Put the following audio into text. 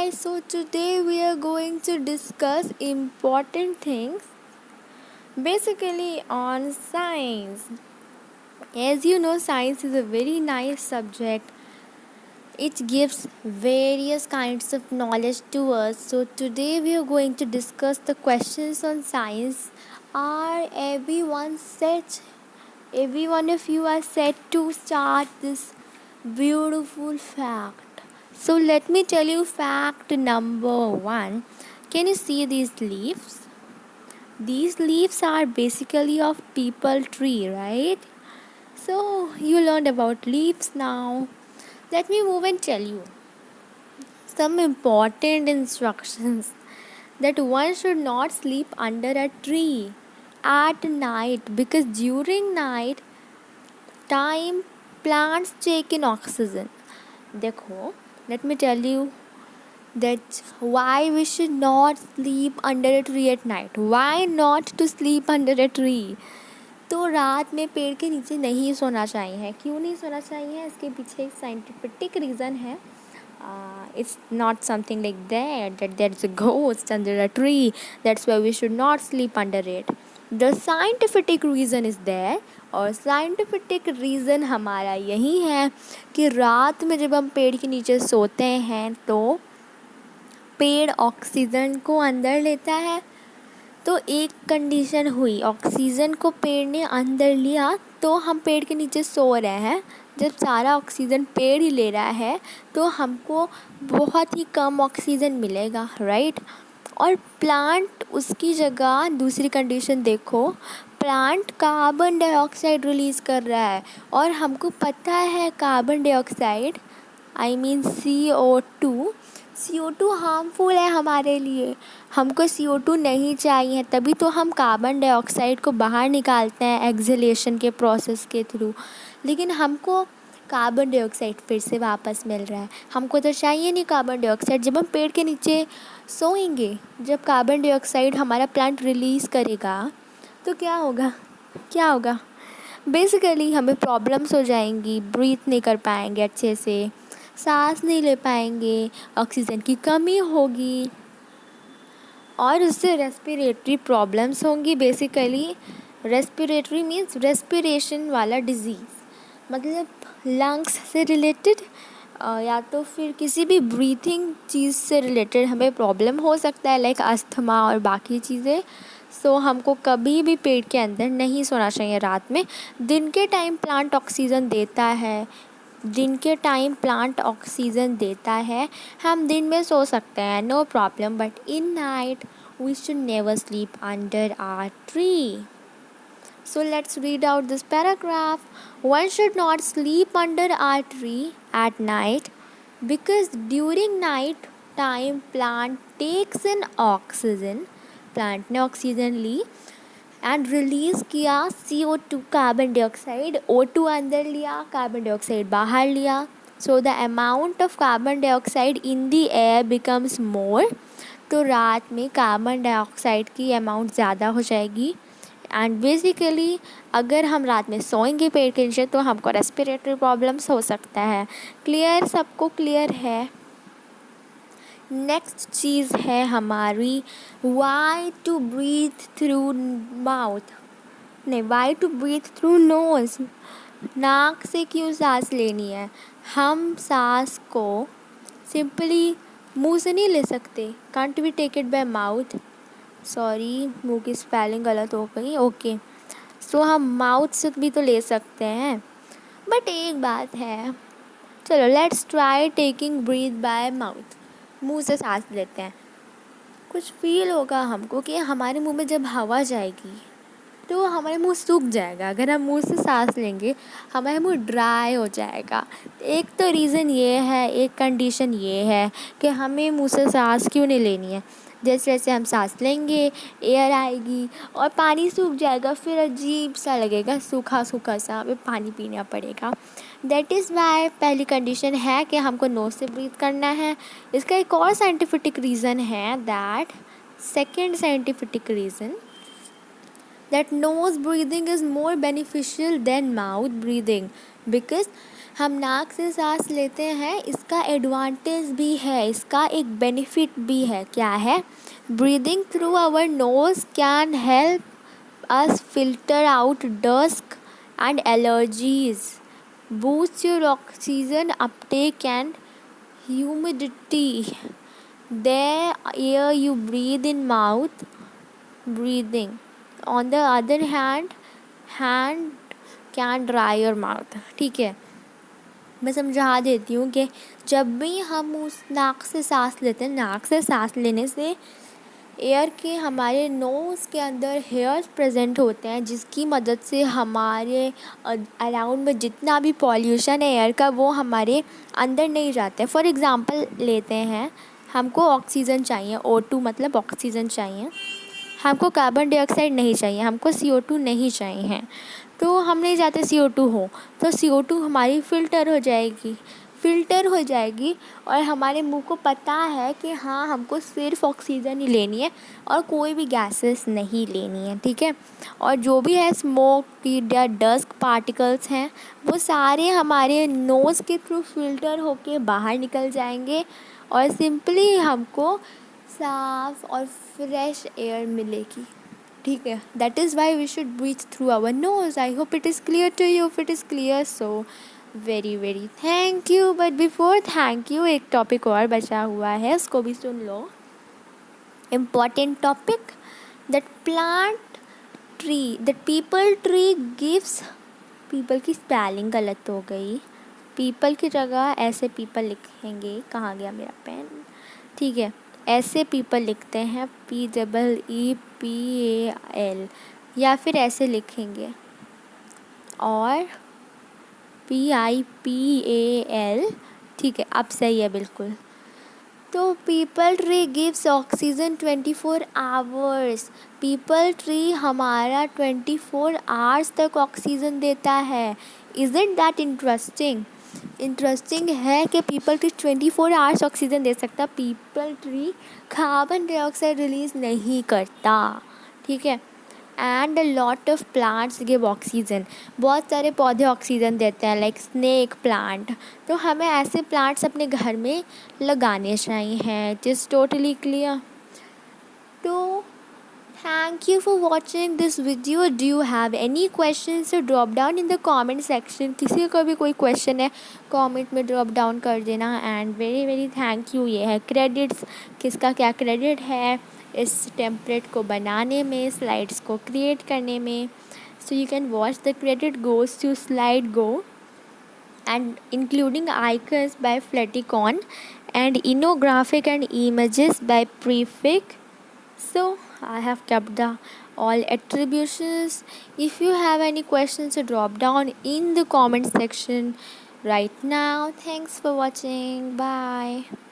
guys, so today we are going to discuss important things basically on science. As you know, science is a very nice subject. It gives various kinds of knowledge to us. So today we are going to discuss the questions on science. Are everyone set? Every one of you are set to start this beautiful fact. So let me tell you fact number 1. Can you see these leaves? These leaves are basically of people tree, right? So you learned about leaves now. Let me move and tell you some important instructions that one should not sleep under a tree at night because during night time plants take in oxygen. देखो, let me tell you that why we should not sleep under a tree at night. Why not to sleep under a tree? तो रात में पेड़ के नीचे नहीं सोना चाहिए. क्यों नहीं सोना चाहिए? इसके पीछे एक साइंटिफिक रीज़न है. It's not something like that there's a ghost under a tree. That's why we should not sleep under it. The scientific reason is there. और साइंटिफिक रीज़न हमारा यही है कि रात में जब हम पेड़ के नीचे सोते हैं तो पेड़ ऑक्सीजन को अंदर लेता है. तो एक कंडीशन हुई, ऑक्सीजन को पेड़ ने अंदर लिया तो हम पेड़ के नीचे सो रहे हैं. जब सारा ऑक्सीजन पेड़ ही ले रहा है तो हमको बहुत ही कम ऑक्सीजन मिलेगा, राइट. और प्लांट उसकी जगह दूसरी कंडीशन देखो, प्लांट कार्बन डाइऑक्साइड रिलीज़ कर रहा है. और हमको पता है कार्बन डाइऑक्साइड CO2 हार्मफुल है हमारे लिए. हमको CO2 नहीं चाहिए, तभी तो हम कार्बन डाइऑक्साइड को बाहर निकालते हैं एक्सहेलेशन के प्रोसेस के थ्रू. लेकिन हमको कार्बन डाइऑक्साइड फिर से वापस मिल रहा है. हमको तो चाहिए नहीं कार्बन डाइऑक्साइड. जब हम पेड़ के नीचे सोएंगे, जब कार्बन डाइऑक्साइड हमारा प्लांट रिलीज़ करेगा तो क्या होगा बेसिकली हमें प्रॉब्लम्स हो जाएंगी. ब्रीथ नहीं कर पाएंगे अच्छे से, सांस नहीं ले पाएंगे, ऑक्सीजन की कमी होगी और उससे रेस्पिरेटरी प्रॉब्लम्स होंगी. बेसिकली रेस्पिरेटरी मीन्स रेस्पिरेशन वाला डिजीज़, मतलब लंग्स से रिलेटेड या तो फिर किसी भी ब्रीथिंग चीज़ से रिलेटेड हमें प्रॉब्लम हो सकता है, लाइक अस्थमा और बाकी चीज़ें. सो हमको कभी भी पेड़ के अंदर नहीं सोना चाहिए रात में. दिन के टाइम प्लांट ऑक्सीजन देता है, हम दिन में सो सकते हैं, no problem. But in night we should never sleep under our tree. So let's read out this paragraph. One should not sleep under our tree at night because during night time plant takes in oxygen. Plant ने oxygen Lee and release किया CO2 carbon dioxide. O2 अंदर लिया, carbon dioxide बाहर लिया. So the amount of carbon dioxide in the air becomes more. तो रात में carbon dioxide की अमाउंट ज़्यादा हो जाएगी. एंड बेसिकली अगर हम रात में सोएंगे पेड़ के नीचे तो हमको रेस्पिरेटरी प्रॉब्लम्स हो सकता है. क्लियर? सबको क्लियर है? नेक्स्ट चीज़ है हमारी why to breathe through mouth. नहीं, why to breathe through nose. नाक से क्यों सांस लेनी है? हम सांस को सिंपली मुंह से नहीं ले सकते. Can't we take it by mouth? Sorry, मुंह की स्पेलिंग गलत हो गई. ओके, सो हम माउथ से भी तो ले सकते हैं. बट एक बात है, चलो let's try taking breath by mouth. मुंह से सांस लेते हैं, कुछ फील होगा हमको कि हमारे मुंह में जब हवा जाएगी तो हमारे मुंह सूख जाएगा. अगर हम मुंह से सांस लेंगे हमारा मुंह ड्राई हो जाएगा. एक तो रीज़न ये है, एक कंडीशन ये है कि हमें मुंह से सांस क्यों नहीं लेनी है. जैसे जैसे हम सांस लेंगे एयर आएगी और पानी सूख जाएगा, फिर अजीब सा लगेगा, सूखा सूखा सा, हमें पानी पीना पड़ेगा. दैट इज़ वाई पहली कंडीशन है कि हमको नोज से ब्रीथ करना है. इसका एक और साइंटिफिक रीज़न है, that second scientific reason, that nose breathing is more beneficial than mouth breathing because हम नाक से सांस लेते हैं, इसका एडवांटेज भी है, इसका एक बेनिफिट भी है। क्या है? Breathing through our nose can help us filter out dust and allergies, boosts your oxygen uptake and humidity. The air you breathe in mouth breathing. On the other hand can dry your mouth. ठीक है, मैं समझा देती हूँ कि जब भी हम उस नाक से सांस लेते हैं, नाक से सांस लेने से एयर के हमारे नोज़ के अंदर हेयर्स प्रेजेंट होते हैं, जिसकी मदद से हमारे अराउंड में जितना भी पॉल्यूशन है एयर का, वो हमारे अंदर नहीं जाते हैं। फॉर एग्ज़ाम्पल लेते हैं, हमको ऑक्सीजन चाहिए, O2 मतलब ऑक्सीजन चाहिए, हमको कार्बन डाइऑक्साइड नहीं चाहिए, हमको CO2 नहीं चाहिए। तो हम नहीं चाहते CO2 हो, तो CO2 हमारी फ़िल्टर हो जाएगी और हमारे मुंह को पता है कि हाँ, हमको सिर्फ ऑक्सीजन ही लेनी है और कोई भी गैसेस नहीं लेनी है। ठीक है, और जो भी है स्मोक या डस्ट पार्टिकल्स हैं, वो सारे हमारे नोज़ के थ्रू फ़िल्टर होके बाहर निकल जाएंगे और सिंपली हमको साफ और फ्रेश एयर मिलेगी। ठीक है, that is why we should breathe through our nose. I hope it is clear to you. If it is clear, so very very thank you. But before thank you, एक topic और बचा हुआ है, उसको भी सुन लो। Important topic, that plant tree, that peepal tree gives, peepal की स्पेलिंग गलत हो गई, पीपल की जगह ऐसे पीपल लिखेंगे। कहाँ गया मेरा पेन? ठीक है, ऐसे पीपल लिखते हैं PEEPAL, या फिर ऐसे लिखेंगे और PIPAL। ठीक है, अब सही है बिल्कुल। तो people tree gives oxygen 24 hours. People tree हमारा 24 आवर्स तक ऑक्सीजन देता है। Isn't that interesting? इंटरेस्टिंग है कि पीपल ट्री 24 आवर्स ऑक्सीजन दे सकता। People tree carbon dioxide release नहीं करता। ठीक है, and a lot of plants give oxygen. बहुत सारे पौधे ऑक्सीजन देते हैं, लाइक स्नेक प्लांट। तो हमें ऐसे प्लांट्स अपने घर में लगाने चाहिए। It is totally clear. तो thank you for watching this video. Do you have any questions? So drop down in the comment section. किसी को भी कोई क्वेश्चन है, कमेंट में ड्रॉप डाउन कर देना। And very very thank you. ये है क्रेडिट्स, किसका क्या क्रेडिट है इस टेम्पलेट को बनाने में, स्लाइड्स को क्रिएट करने में। So you can watch the credit goes to slide go and including icons by Fleticon and infographic and images by Prefix. So I have kept the all attributions. If you have any questions, so drop down in the comment section right now. Thanks for watching. Bye.